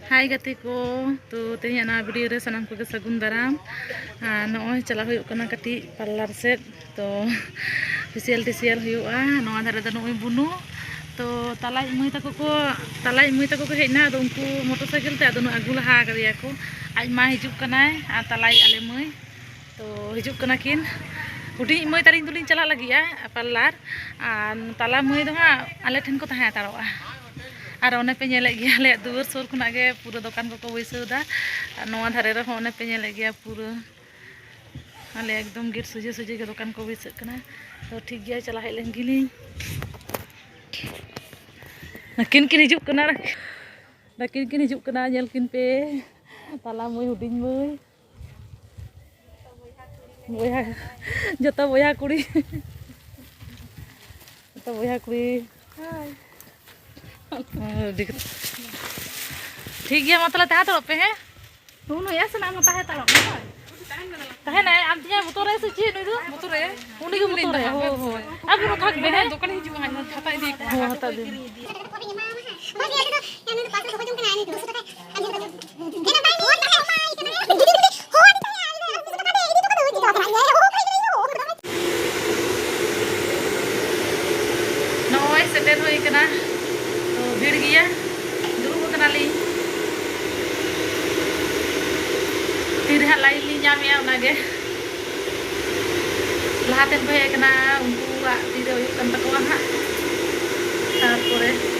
Hai gati ko to tehnya na video re sanam ko sagun daram noy chala huyuk kana kati parlor set to facial huyuka noa dhare da noy bunu to talai mui tako ko hejna ado unku motorcycle te ado no agu laha kadiya ko aj ma hijuk kanai talai ale mui to hijuk kana kin hudi mui taring tulin chala lagi ya parlor tala mui do ha ale then ko taha taroa और ओने पे नेले गया ले दूर सुर खुना गे पूरा दुकान को बैसौदा नवा धारे रे ओने पे नेले गया पूरा आले एकदम गेट सुजे सुजे के दुकान को बैसक कना तो ठीक गया चला हेज लेन गिली किन किन हिजुक कना किन हिजुक कना नेल किन पे ताला मुई हुडिंग मुई बोया जतो बोया कुड़ी जतो बोया कुड़ी हाय ठीक है मतलब ताहा तोड़ पे है दोनों ऐसे ना मता है तोड़ ताहे ना आम तिया मोटर है से ची नइदो मोटर है उनी के मोटर है हो अब रो थाक बे दुकान हिजु हाय खाता इदी हो हता दे नॉय सेटेल होई कना भीड़ गया दुरुब कना ली तीर हा लाइन ली जामिया उनागे लहातेन को हे कना उनको तीरे हुयुक कन तकवा हा तारपोरे